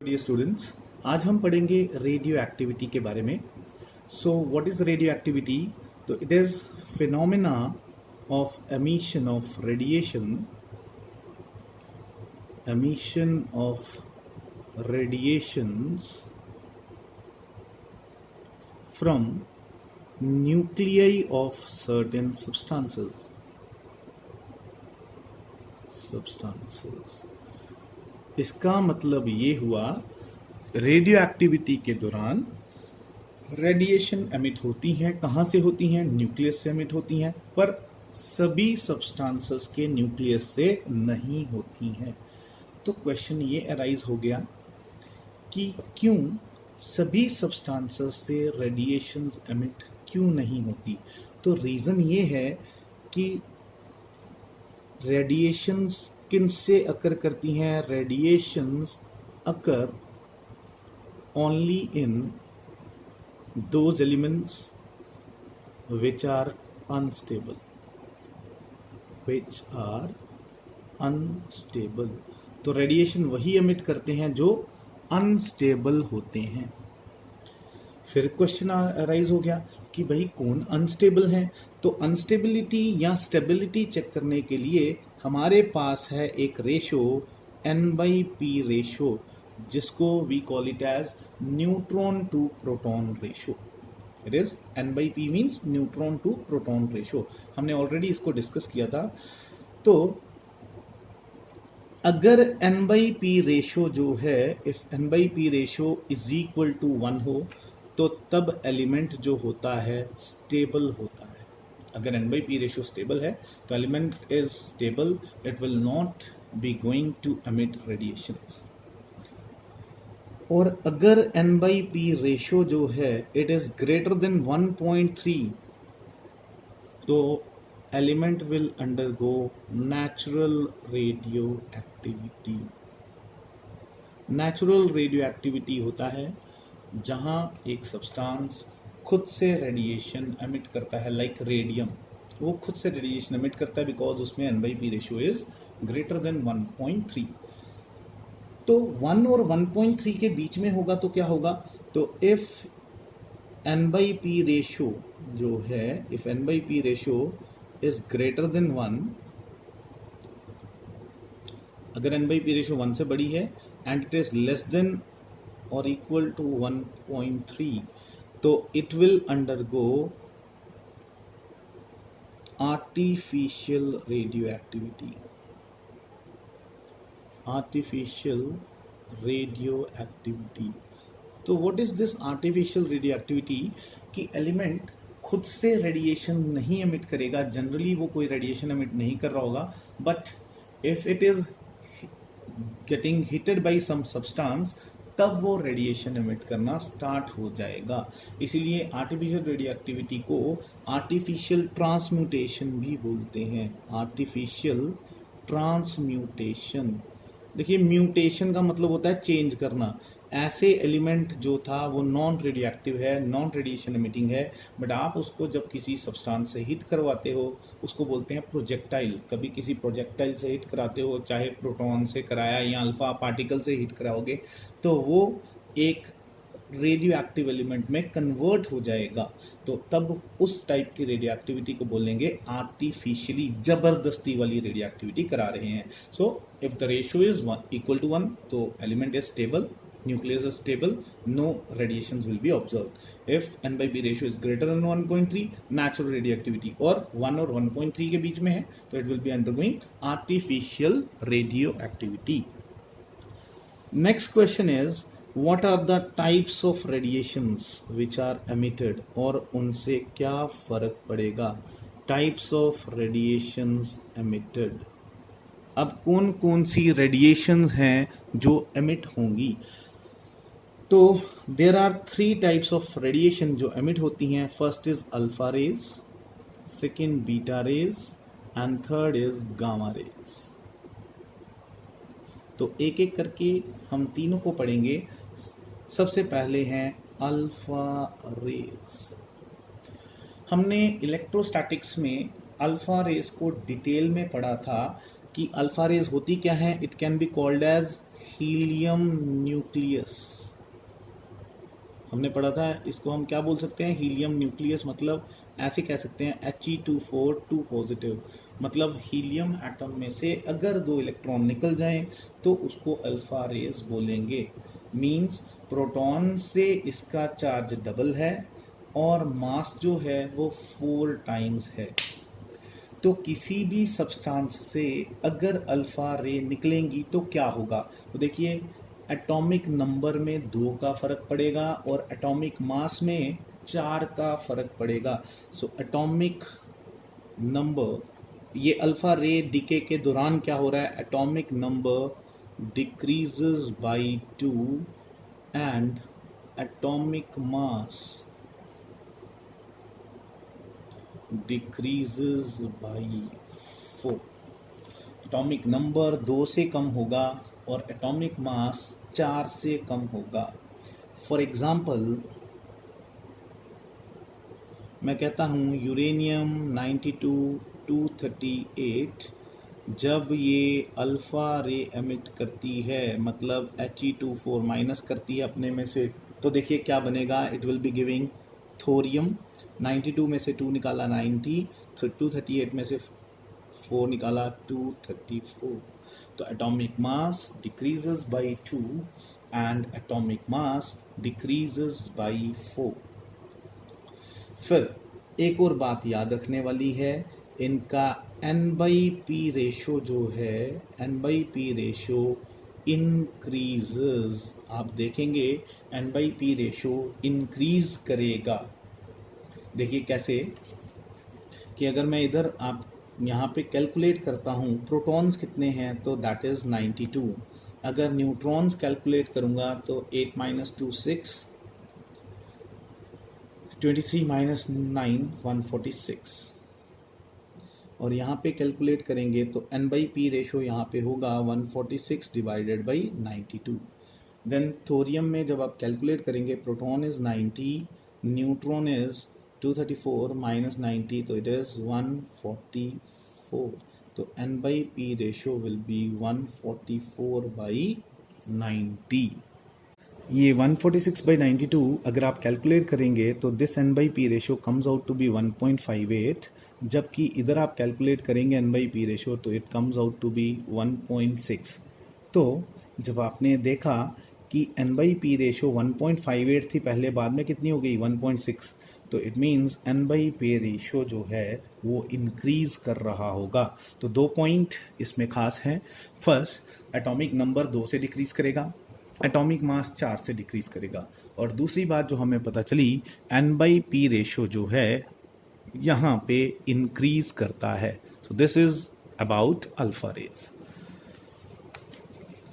Dear students, आज हम पढ़ेंगे रेडियो एक्टिविटी के बारे में। So what is radioactivity? तो it is phenomena of emission of radiations from nuclei of certain substances. इसका मतलब ये हुआ, रेडियो एक्टिविटी के दौरान रेडिएशन एमिट होती हैं। कहाँ से होती हैं? न्यूक्लियस से एमिट होती हैं, पर सभी सब्सटेंसेस के न्यूक्लियस से नहीं होती हैं। तो क्वेश्चन ये अराइज हो गया कि क्यों सभी सब्सटेंसेस से रेडिएशंस एमिट क्यों नहीं होती? तो रीज़न ये है कि रेडिएशंस किन से अकर करती हैं? Radiations occur only in those elements which are unstable। तो रेडिएशन वही एमिट करते हैं जो अनस्टेबल होते हैं। फिर क्वेश्चन अराइज हो गया कि भाई कौन अनस्टेबल है? तो अनस्टेबिलिटी या स्टेबिलिटी चेक करने के लिए हमारे पास है एक रेशो N/P रेशो, जिसको we call it as neutron to proton ratio. It is N/P means neutron to proton ratio. हमने ऑलरेडी इसको डिस्कस किया था। तो अगर N/P रेशो जो है, if N/P ratio is equal to 1 हो, तो तब एलिमेंट जो होता है स्टेबल होता है। अगर N/P रेशो स्टेबल है तो element is stable, it will not be going to emit radiations. और अगर N/P रेशो जो है इट इज ग्रेटर देन 1.3, तो element will undergo natural radio activity. Natural radio activity होता है जहां एक सब्सटेंस खुद से रेडिएशन एमिट करता है, लाइक रेडियम। वो खुद से रेडिएशन एमिट करता है बिकॉज उसमें N/P ratio is greater then 1.3। तो 1 और 1.3 के बीच में होगा तो क्या होगा? तो इफ N/P रेशियो जो है, if N/P ratio is greater than 1, अगर N/P रेशियो 1 से बड़ी है and it is less than और इक्वल टू 1.3, तो it will undergo artificial radioactivity. Artificial radioactivity. तो what is this artificial radioactivity? कि एलिमेंट खुद से रेडिएशन नहीं एमिट करेगा। जनरली वो कोई रेडिएशन एमिट नहीं कर रहा होगा, but if it is getting hitted by some substance, तब वो रेडिएशन एमिट करना स्टार्ट हो जाएगा। इसीलिए आर्टिफिशियल रेडियो एक्टिविटी को आर्टिफिशियल ट्रांसम्यूटेशन भी बोलते हैं। Artificial transmutation. देखिए, म्यूटेशन का मतलब होता है चेंज करना। ऐसे एलिमेंट जो था वो नॉन रेडियो एक्टिव है, नॉन रेडिएशन एमिटिंग है, बट आप उसको जब किसी सब्सटेंस से हिट करवाते हो उसको बोलते हैं प्रोजेक्टाइल। कभी किसी प्रोजेक्टाइल से हिट कराते हो, चाहे प्रोटॉन से कराया या अल्फा पार्टिकल से हिट कराओगे, तो वो एक रेडियो एक्टिव एलिमेंट में कन्वर्ट हो जाएगा। तो तब उस टाइप की रेडियो एक्टिविटी को बोलेंगे आर्टिफिशियली, जबरदस्ती वाली रेडियो एक्टिविटी करा रहे हैं। So if the ratio is equal to 1, तो element is stable, nucleus is stable, no radiations will be observed. If N/P ratio is greater than 1.3, natural radioactivity, और 1 और 1.3 के बीच में है, तो it will be undergoing artificial radioactivity. Next question is, what are the types of radiations which are emitted? और उनसे क्या फर्क पड़ेगा? Types of radiations emitted. अब कौन कौन सी रेडिएशंस हैं जो एमिट होंगी? तो there are 3 types of radiation जो एमिट होती हैं। First is alpha rays, second beta rays and third is gamma rays. तो एक एक करके हम तीनों को पढ़ेंगे। सबसे पहले हैं अल्फा रेज। हमने इलेक्ट्रोस्टैटिक्स में अल्फा रेज को डिटेल में पढ़ा था कि अल्फा रेज होती क्या है। It can be called as helium nucleus, हमने पढ़ा था, इसको हम क्या बोल सकते हैं, हीलियम न्यूक्लियस, मतलब ऐसे कह सकते हैं He242 2 पॉजिटिव, मतलब हीलियम एटम में से अगर 2 इलेक्ट्रॉन निकल जाएं तो उसको अल्फा रेज बोलेंगे। मींस प्रोटॉन से इसका चार्ज डबल है और मास जो है वो 4 टाइम्स है। तो किसी भी सब्सटेंस से अगर अल्फा रे निकलेंगी तो क्या होगा, तो देखिए एटॉमिक नंबर में 2 का फर्क पड़ेगा और एटॉमिक मास में 4 का फर्क पड़ेगा। सो एटॉमिक नंबर, ये अल्फा रे डीके के दौरान क्या हो रहा है, atomic number decreases by 2 and atomic mass decreases by 4। Atomic number 2 से कम होगा और एटॉमिक मास 4 से कम होगा। फॉर एग्जाम्पल मैं कहता हूँ यूरेनियम 92 238 जब ये अल्फ़ा रे एमिट करती है, मतलब He24 माइनस करती है अपने में से, तो देखिए क्या बनेगा, it will be giving thorium. 92 में से 2 निकाला 90, 238 में से 4 निकाला 234। तो atomic mass decreases by 2 and atomic mass decreases by 4। फिर एक और बात याद रखने वाली है, इनका N/P रेशो जो है, N/P रेशो इंक्रीजेस, आप देखेंगे N/P रेशो इंक्रीज करेगा। देखिए कैसे, कि अगर मैं इधर आप यहाँ पे कैलकुलेट करता हूँ प्रोटॉन्स कितने हैं तो दैट इज़ 92। अगर न्यूट्रॉन्स कैलकुलेट करूँगा तो 8 - 2 6, 23 - 9 146, और यहाँ पे कैलकुलेट करेंगे तो N/P रेशो यहाँ पे होगा 146 डिवाइडेड बाई 92। देन थोरियम में जब आप कैलकुलेट करेंगे, प्रोटॉन इज़ 90, न्यूट्रॉन इज़ 234 - 90, तो इट इज़ 144। तो N/P रेशो विल बी 144/90। ये 146/92 अगर आप कैलकुलेट करेंगे तो this N/P ratio comes out to be 1.58, जबकि इधर आप कैलकुलेट करेंगे N/P रेशो तो it comes out to be 1.6। तो जब आपने देखा कि N/P रेशो 1.58 थी पहले, बाद में कितनी हो गई 1.6, तो इट मीन्स N/P रेशो जो है वो इंक्रीज कर रहा होगा। तो 2 पॉइंट इसमें खास हैं। फर्स्ट, एटॉमिक नंबर 2 से डिक्रीज करेगा, एटॉमिक मास 4 से डिक्रीज करेगा, और दूसरी बात जो हमें पता चली, N/P रेशो जो है यहाँ पे इंक्रीज करता है। So this is about alpha rays.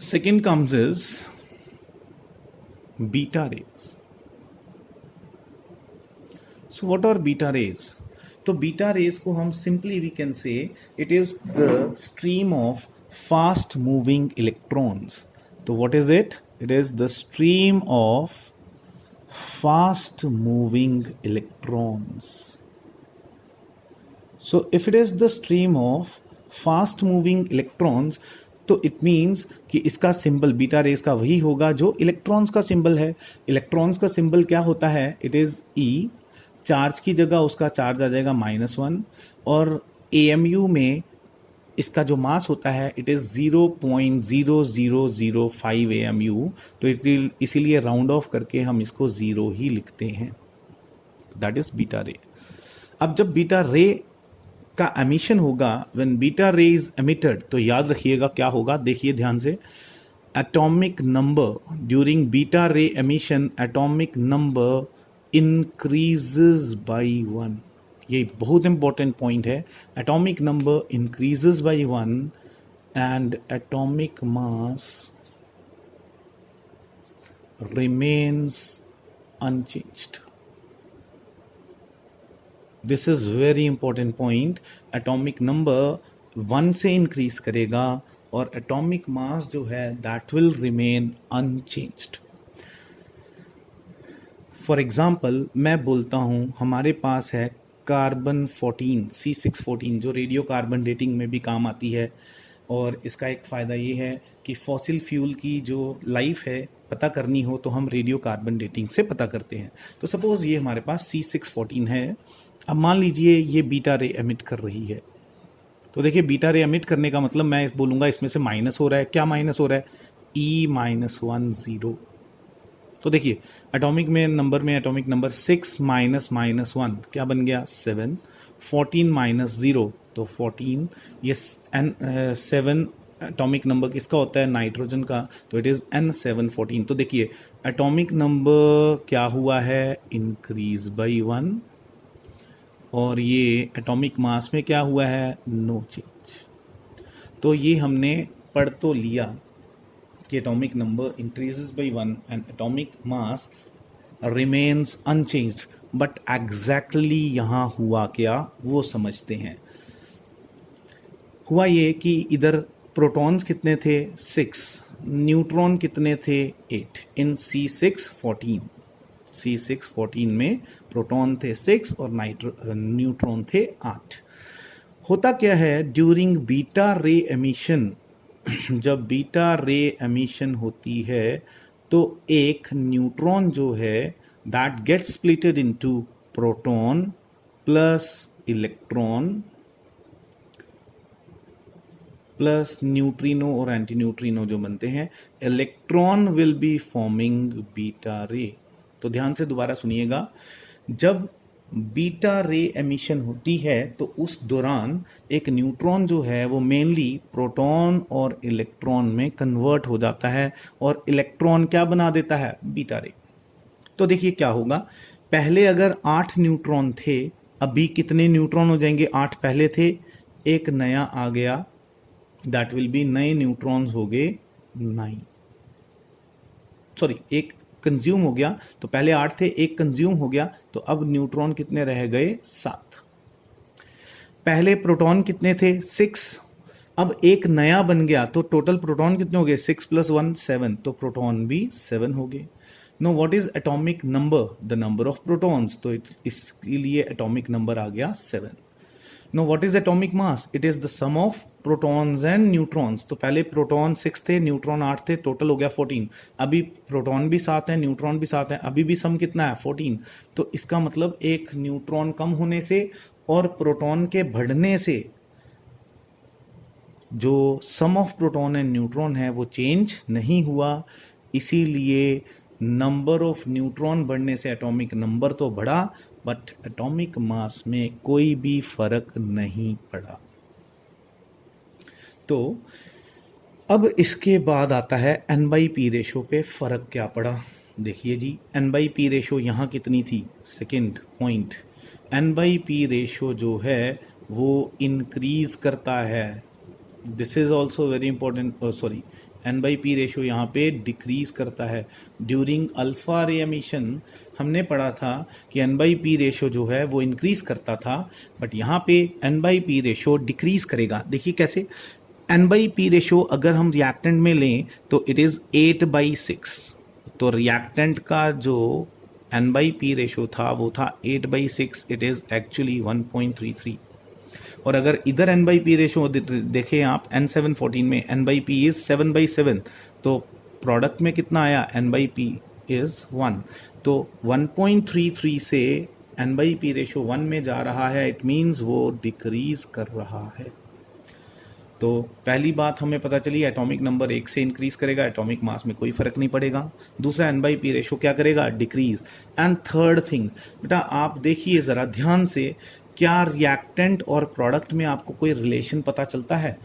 Second comes is beta rays. So what are beta rays? तो बीटा रेज को हम simply we can say it is the stream of fast moving electrons. तो what is it? It is the stream of fast moving electrons. So if it is the stream of fast moving electrons, तो it means कि इसका symbol beta raise का वही होगा जो electrons का symbol है। इलेक्ट्रॉन्स का सिंबल क्या होता है? It is E। चार्ज की जगह उसका चार्ज आ जाएगा -1, और AMU में इसका जो मास होता है इट इज़ 0.0005 AMU। तो इसीलिए राउंड ऑफ करके हम इसको 0 ही लिखते हैं। दैट इज बीटा रे। अब जब बीटा रे का एमिशन होगा, व्हेन बीटा रे इज एमिटेड, तो याद रखिएगा क्या होगा, देखिए ध्यान से, atomic number during beta ray emission, atomic number increases by 1। ये बहुत इंपॉर्टेंट पॉइंट है। Atomic number increases by 1 and atomic mass remains unchanged. This is very important point. Atomic number 1 से इंक्रीज करेगा और एटॉमिक मास जो है that will remain unchanged. For example मैं बोलता हूँ हमारे पास है कार्बन 14 C614, जो रेडियो कार्बन डेटिंग में भी काम आती है। और इसका एक फ़ायदा ये है कि फॉसिल फ्यूल की जो लाइफ है पता करनी हो तो हम रेडियो कार्बन डेटिंग से पता करते हैं। तो सपोज़ ये हमारे पास C614 है। अब मान लीजिए ये बीटा रे एमिट कर रही है, तो देखिए बीटा रे एमिट करने का मतलब मैं बोलूँगा इसमें से माइनस हो रहा है। क्या माइनस हो रहा है? E-10। तो देखिए एटॉमिक में एटॉमिक नंबर 6 माइनस माइनस 1 क्या बन गया? 7। 14 माइनस 0 तो 14। ये 7 एटॉमिक नंबर किसका होता है? नाइट्रोजन का, तो इट इज़ N714। तो देखिए एटॉमिक नंबर क्या हुआ है? Increase by 1। और ये एटॉमिक मास में क्या हुआ है? No change. तो ये हमने पढ़ तो लिया कि atomic number increases by 1 and atomic mass remains unchanged, but exactly यहाँ हुआ क्या वो समझते हैं। हुआ ये कि इधर प्रोटॉन्स कितने थे? 6। न्यूट्रॉन कितने थे? 8 इन C614। C614 में प्रोटॉन थे 6 और न्यूट्रॉन थे 8। होता क्या है ड्यूरिंग बीटा रे एमिशन, जब बीटा रे एमिशन होती है तो एक न्यूट्रॉन जो है that gets splitted into proton plus electron plus neutrino और एंटी न्यूट्रिनो जो बनते हैं। Electron will be forming beta ray. तो ध्यान से दोबारा सुनिएगा, जब बीटा रे एमिशन होती है तो उस दौरान एक न्यूट्रॉन जो है वो मेनली प्रोटॉन और इलेक्ट्रॉन में कन्वर्ट हो जाता है और इलेक्ट्रॉन क्या बना देता है? Beta ray. तो देखिए क्या होगा, पहले अगर 8 न्यूट्रॉन थे, अभी कितने न्यूट्रॉन हो जाएंगे? 8 पहले थे, एक नया आ गया, दैट विल बी नए न्यूट्रॉन्स हो गए 9। सॉरी, एक कंज्यूम हो गया, तो पहले 8 थे, एक कंज्यूम हो गया, तो अब न्यूट्रॉन कितने रह गए? 7। पहले प्रोटॉन कितने थे? 6। अब एक नया बन गया, तो टोटल प्रोटॉन कितने हो गए? 6 + 1 7, तो प्रोटॉन भी 7 हो गए। Know what is atomic number? The number of protons, तो इसके लिए एटॉमिक नंबर आ गया 7। Know what is atomic mass? It is the sum of protons and neutrons. तो पहले प्रोटॉन 6 थे, न्यूट्रॉन 8 थे, टोटल हो गया 14। अभी प्रोटॉन भी 7 है, न्यूट्रॉन भी 7 है, अभी भी सम कितना है? 14। तो इसका मतलब एक न्यूट्रॉन कम होने से और प्रोटॉन के बढ़ने से जो सम ऑफ प्रोटॉन एंड न्यूट्रॉन है वो चेंज नहीं हुआ। इसीलिए नंबर ऑफ न्यूट्रॉन बढ़ने से एटॉमिक नंबर तो बढ़ा, बट एटॉमिक मास में कोई भी फर्क नहीं पड़ा। तो अब इसके बाद आता है N/P रेशो पे फर्क क्या पड़ा। देखिए जी, N/P रेशो यहाँ कितनी थी? सेकेंड पॉइंट, N/P रेशो जो है वो इंक्रीज करता है। This is also very important. Sorry, N/P ratio यहाँ पे डिक्रीज करता है। ड्यूरिंग अल्फा रे एमिशन हमने पढ़ा था कि N/P रेशो जो है वो इंक्रीज करता था, बट यहाँ पे N/P रेशो डिक्रीज करेगा। देखिए कैसे? N/P रेशो अगर हम रिएक्टेंट में लें तो इट इज़ 8/6। तो रिएक्टेंट का जो N/P रेशो था वो था 8/6, इट इज़ एक्चुअली 1.33। और अगर इधर N/P रेशो देखें आप N714 में N/P इज 7/7, तो प्रोडक्ट में कितना आया? N/P is 1। तो 1.33 से N/P रेशो 1 में जा रहा है, इट मीन्स वो डिक्रीज कर रहा है। तो पहली बात हमें पता चली, एटॉमिक नंबर 1 से इंक्रीज करेगा, एटॉमिक मास में कोई फर्क नहीं पड़ेगा। दूसरा, N/P रेशो क्या करेगा? डिक्रीज। एंड थर्ड थिंग, बेटा आप देखिए ज़रा ध्यान से, क्या रिएक्टेंट और प्रोडक्ट में आपको कोई रिलेशन पता चलता है?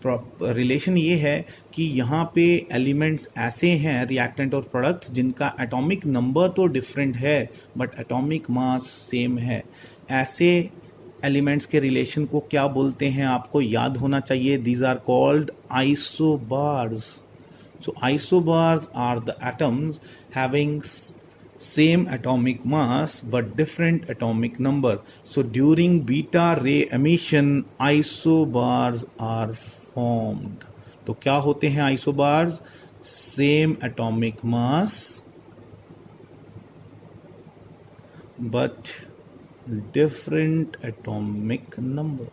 रिलेशन ये है कि यहाँ पे एलिमेंट्स ऐसे हैं रिएक्टेंट और प्रोडक्ट जिनका एटॉमिक नंबर तो डिफरेंट है बट एटॉमिक मास सेम है। ऐसे एलिमेंट्स के रिलेशन को क्या बोलते हैं? आपको याद होना चाहिए। These are called isobars. So isobars are the atoms having same atomic mass but different atomic number. So during beta ray emission isobars are formed. तो क्या होते हैं isobars? Same atomic mass but different atomic number.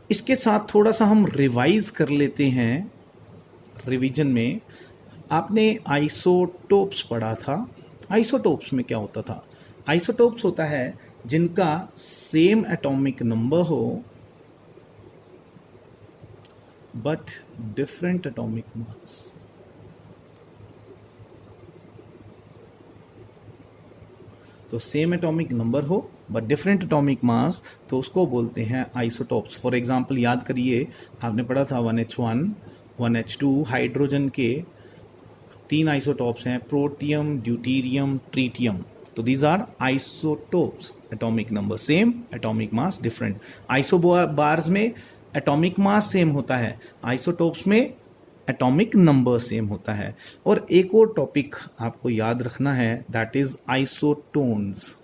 इसके साथ थोड़ा सा हम revise कर लेते हैं। रिवीजन में आपने आइसोटोप्स पढ़ा था। आइसोटोप्स में क्या होता था? आइसोटोप्स होता है जिनका सेम एटॉमिक नंबर हो बट डिफरेंट एटॉमिक मास। तो सेम एटॉमिक नंबर हो बट डिफरेंट एटॉमिक मास, तो उसको बोलते हैं आइसोटोप्स। फॉर एग्जांपल याद करिए, आपने पढ़ा था 1H1 1H2 हाइड्रोजन के 3 आइसोटोप्स हैं, प्रोटियम, ड्यूटीरियम, ट्रीटियम। तो these are isotopes, atomic number same, atomic mass different. Isobars में एटॉमिक मास सेम होता है, आइसोटोप्स में एटॉमिक नंबर सेम होता है। और एक और टॉपिक आपको याद रखना है, दैट इज आइसोटोन्स।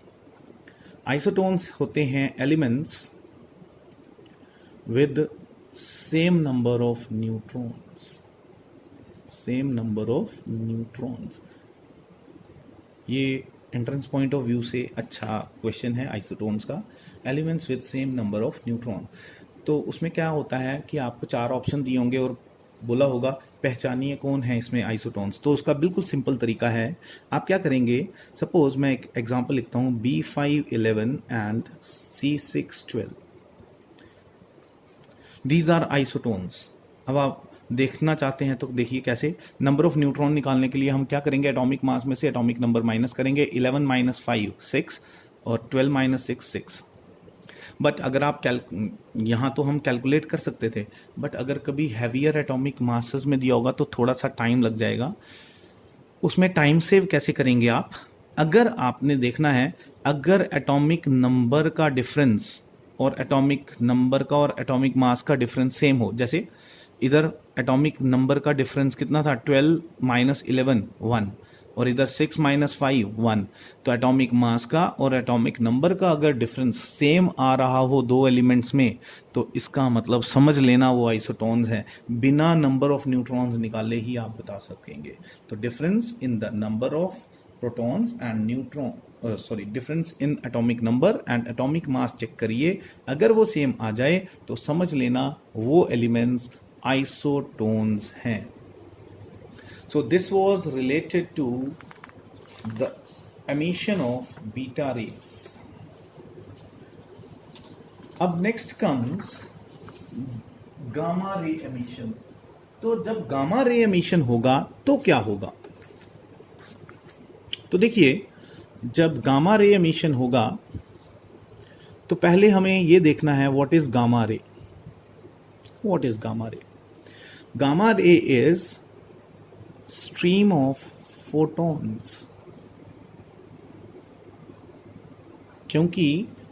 आइसोटोन्स होते हैं elements with same number of neutrons. Same number of neutrons, ये एंट्रेंस पॉइंट ऑफ व्यू से अच्छा क्वेश्चन है आइसोटोन्स का। Elements with same number of neutron. तो उसमें क्या होता है कि आपको 4 ऑप्शन दिए होंगे और बोला होगा पहचानिए कौन है इसमें आइसोटोन्स। तो उसका बिल्कुल सिंपल तरीका है, आप क्या करेंगे, सपोज मैं एक एग्जांपल लिखता हूं, B511 and C612, these are isotones. अब आप देखना चाहते हैं तो देखिए कैसे। नंबर ऑफ न्यूट्रॉन निकालने के लिए हम क्या करेंगे, एटॉमिक मास में से एटॉमिक नंबर माइनस करेंगे। 11 माइनस 5 6 और 12 माइनस 6 6। बट अगर आप यहाँ तो हम कैलकुलेट कर सकते थे, बट अगर कभी हैवियर एटॉमिक मासेस में दिया होगा तो थोड़ा सा टाइम लग जाएगा। उसमें टाइम सेव कैसे करेंगे आप? अगर आपने देखना है, अगर एटॉमिक नंबर का डिफरेंस और एटॉमिक नंबर का और एटॉमिक मास का डिफरेंस सेम हो, जैसे इधर एटॉमिक नंबर का डिफरेंस कितना था, 12 माइनस 11 1, और इधर 6 माइनस 5 1, तो एटॉमिक मास का और एटॉमिक नंबर का अगर डिफरेंस सेम आ रहा हो दो एलिमेंट्स में, तो इसका मतलब समझ लेना वो आइसोटोन्स हैं। बिना नंबर ऑफ न्यूट्रॉन्स निकाले ही आप बता सकेंगे। तो difference in the number of protons and neutron, difference in atomic number and atomic mass check करिए, अगर वो सेम आ जाए तो समझ लेना वो एलिमेंट्स आइसोटोन्स हैं। So this was related to the emission of beta rays. अब next comes gamma ray emission. तो जब गामा रे एमिशन होगा तो क्या होगा? तो देखिए, जब गामा रे एमिशन होगा तो पहले हमें यह देखना है what is gamma ray. What is gamma ray? Gamma ray is stream of photons, क्योंकि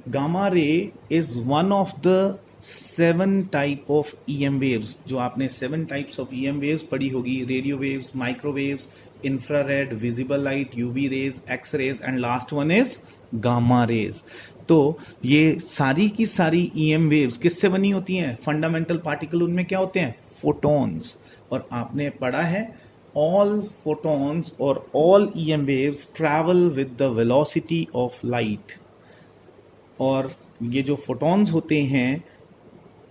gamma ray is one of the 7 type of EM waves. जो आपने 7 टाइप्स ऑफ EM वेव्स पढ़ी होगी, radio waves, microwaves, infrared, visible light, UV rays, X rays and last one is gamma rays. तो ये सारी की सारी EM वेव्स किससे बनी होती हैं? फंडामेंटल पार्टिकल, उनमें क्या होते हैं? फोटॉन्स। और आपने पढ़ा है all photons or all EM waves travel with the velocity of light। और ये जो photons होते हैं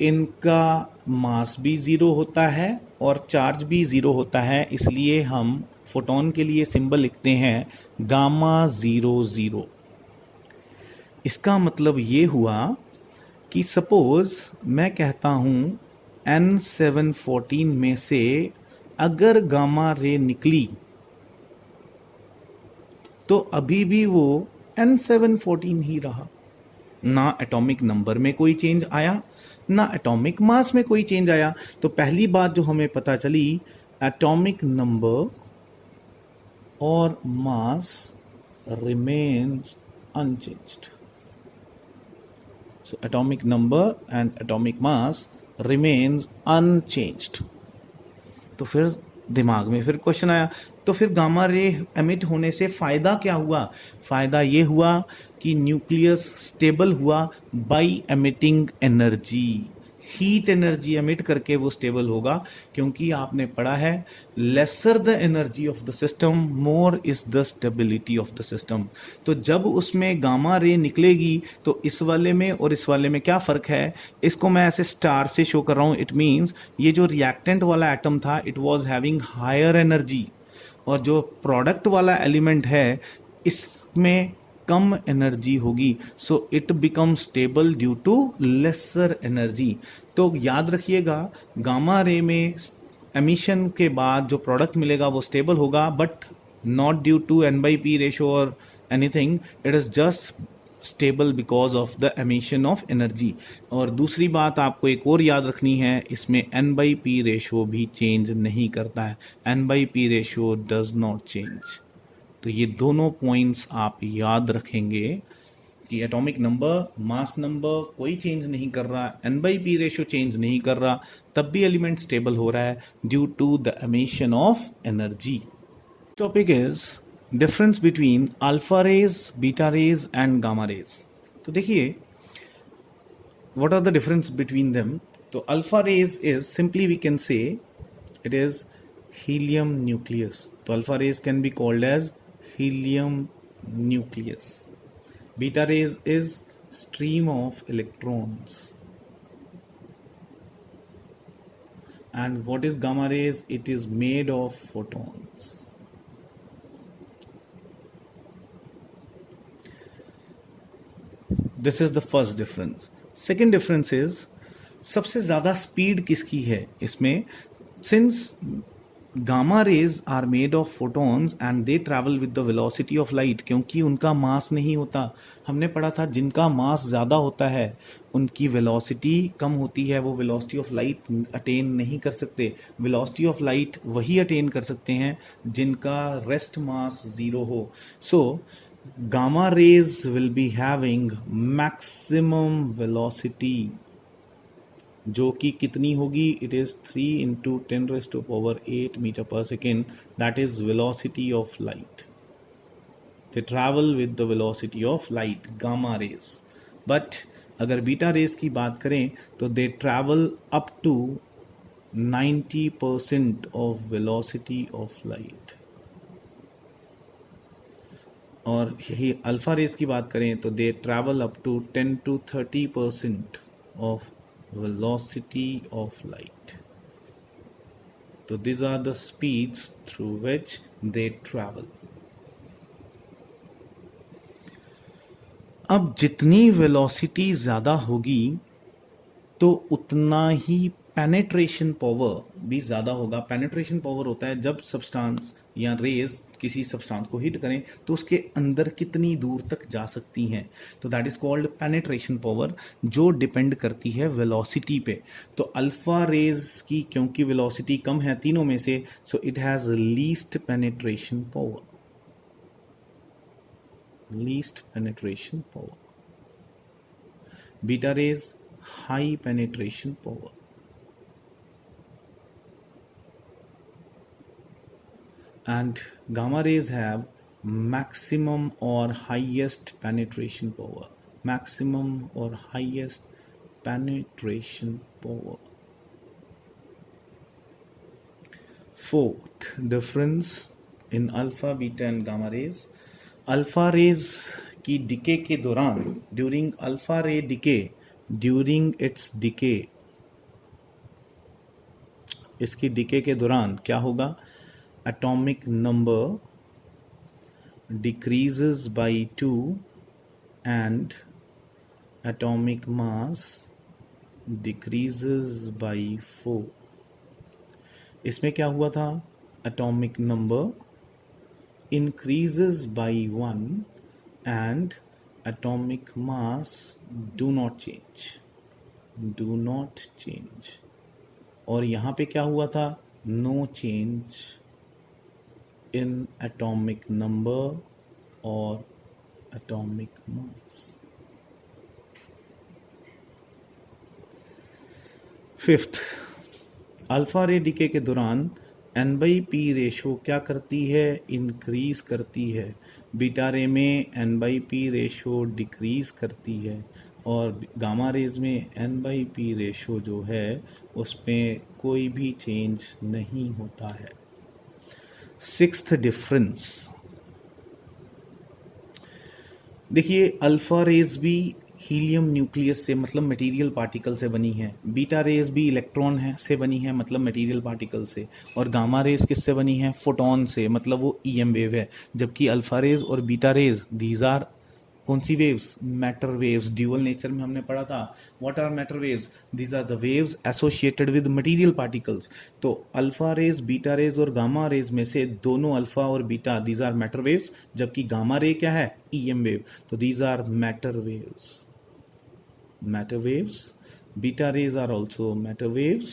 इनका मास भी 0 होता है और चार्ज भी 0 होता है, इसलिए हम फोटोन के लिए सिंबल लिखते हैं गामा 00। इसका मतलब ये हुआ कि सपोज मैं कहता हूं N714 में से अगर गामा रे निकली तो अभी भी वो N714 ही रहा, ना एटॉमिक नंबर में कोई चेंज आया, ना एटॉमिक मास में कोई चेंज आया। तो पहली बात जो हमें पता चली, एटॉमिक नंबर और मास remains unchanged. So atomic number and atomic mass remains unchanged. तो फिर दिमाग में फिर क्वेश्चन आया, तो फिर गामा रे एमिट होने से फायदा क्या हुआ? फायदा ये हुआ कि न्यूक्लियस स्टेबल हुआ by emitting energy. Heat energy emit करके वो स्टेबल होगा, क्योंकि आपने पढ़ा है lesser the energy of the system more is the stability of the system. तो जब उसमें गामा रे निकलेगी तो इस वाले में और इस वाले में क्या फ़र्क है, इसको मैं ऐसे स्टार से शो कर रहा हूँ। इट मीन्स ये जो रिएक्टेंट वाला एटम था it was having higher energy, और जो प्रोडक्ट वाला एलिमेंट है इसमें कम एनर्जी होगी, so it become stable due to lesser energy. तो याद रखिएगा गामा रे में एमिशन के बाद जो प्रोडक्ट मिलेगा वो स्टेबल होगा, but not due to N/P ratio और anything, it is just stable because of the emission of energy. और दूसरी बात आपको एक और याद रखनी है, इसमें N/P रेशो भी चेंज नहीं करता है, N/P ratio does not change. तो ये दोनों पॉइंट्स आप याद रखेंगे कि एटॉमिक नंबर, मास नंबर कोई चेंज नहीं कर रहा, N/P रेशो चेंज नहीं कर रहा, तब भी एलिमेंट स्टेबल हो रहा है due to the emission of energy. Topic is difference between alpha rays, beta rays and gamma rays. तो देखिए what are the difference between them. तो alpha rays is simply we can say it is helium nucleus. तो alpha rays can be called as helium nucleus. Beta rays is stream of electrons. And what is gamma rays? It is made of photons. This is the first difference. Second difference is सबसे ज़्यादा speed किसकी है इसमें। Since gamma rays are made of photons and they travel with the velocity of light, क्योंकि उनका मास नहीं होता। हमने पढ़ा था जिनका मास ज़्यादा होता है उनकी वेलोसिटी कम होती है, वो वेलोसिटी ऑफ लाइट अटेन नहीं कर सकते। वेलोसिटी ऑफ लाइट वही अटेन कर सकते हैं जिनका रेस्ट मास ज़ीरो हो। So gamma rays will be having maximum velocity, जो कि कितनी होगी, it is 3 × 10⁸ metre per second, that is velocity of light. They travel with the velocity of light, gamma rays. But अगर beta rays की बात करें तो they travel up to 90% of velocity of light. और यही अल्फा रेज की बात करें तो they travel up to 10 to 30% of velocity of light. So these are the speeds through which they travel. अब जितनी वेलोसिटी ज़्यादा होगी तो उतना ही पेनेट्रेशन पावर भी ज़्यादा होगा। पेनेट्रेशन पावर होता है जब सब्सटेंस या रेज किसी सब्सटेंस को हिट करें तो उसके अंदर कितनी दूर तक जा सकती हैं, तो that is called penetration power, जो डिपेंड करती है वेलोसिटी पे। तो अल्फा रेज की क्योंकि वेलोसिटी कम है तीनों में से, so it has least penetration power, least penetration power. Beta raise high penetration power. And gamma rays have maximum or highest penetration power, maximum or highest penetration power. Fourth difference in alpha, beta and gamma rays. Alpha rays की decay के दौरान, during alpha रे decay, during its decay, इसकी decay के दौरान क्या होगा, atomic number decreases by 2 and atomic mass decreases by 4. इसमें क्या हुआ था, atomic number increases by 1 and atomic mass do not change. और यहाँ पे क्या हुआ था, no change in atomic number or atomic mass. Fifth, alpha रे डिके के दौरान N/P रेशो क्या करती है, इंक्रीज करती है। बीटा रे में N/P रेशो डिक्रीज करती है। और गामा रेज में n/p रेशो जो है उसमें कोई भी चेंज नहीं होता है। सिक्स्थ डिफरेंस, देखिए अल्फा रेज भी हीलियम न्यूक्लियस से मतलब मटेरियल पार्टिकल से बनी है, बीटा रेज भी इलेक्ट्रॉन है से बनी है मतलब मटेरियल पार्टिकल से, और गामा रेज किससे बनी है, फोटॉन से मतलब वो ईएम वेव है। जबकि अल्फा रेज और बीटा रेज दीज आर कौन सी waves, matter waves. Dual nature में हमने पढ़ा था what are matter waves, these are the waves associated with material particles. तो अल्फा रेज, बीटा रेज और गामा रेज में से दोनों अल्फा और beta these are matter waves, जबकि गामा रे क्या है, ईएम वेव। तो these are matter waves, matter waves. Beta rays are also matter waves,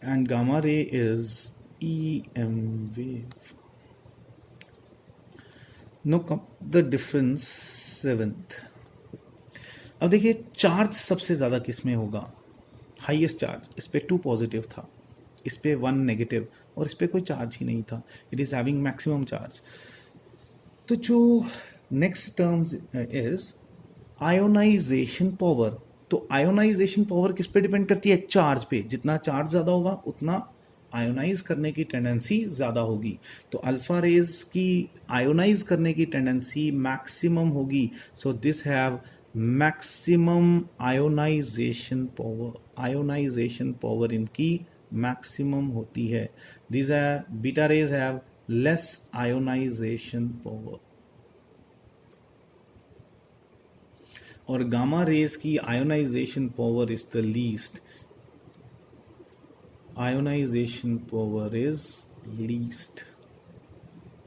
and gamma ray is EM wave. Now come the difference seventh. अब देखिए charge सबसे ज़्यादा किस में होगा, हाईएस्ट चार्ज, इस पे 2 पॉजिटिव था, इस पे 1 नेगेटिव, और इस पे कोई चार्ज ही नहीं था। It is having maximum charge. तो जो next terms is ionisation power. तो आयोनाइजेशन पावर किस पे डिपेंड करती है, चार्ज पे। जितना चार्ज ज़्यादा होगा उतना आयोनाइज करने की टेंडेंसी ज़्यादा होगी। तो अल्फा रेज की आयोनाइज करने की टेंडेंसी मैक्सिमम होगी। So this have maximum ionization power, ionization power इनकी मैक्सिमम होती है। This beta rays have less ionization power, और गामा रेज की ionization power is the least, ionization power is least.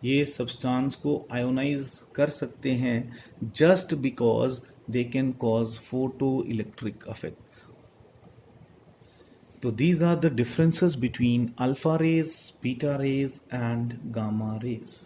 ये सब्सटेंस को आयोनाइज कर सकते हैं just because they can cause photo electric effect. तो these are the differences between alpha rays, beta rays and gamma raise.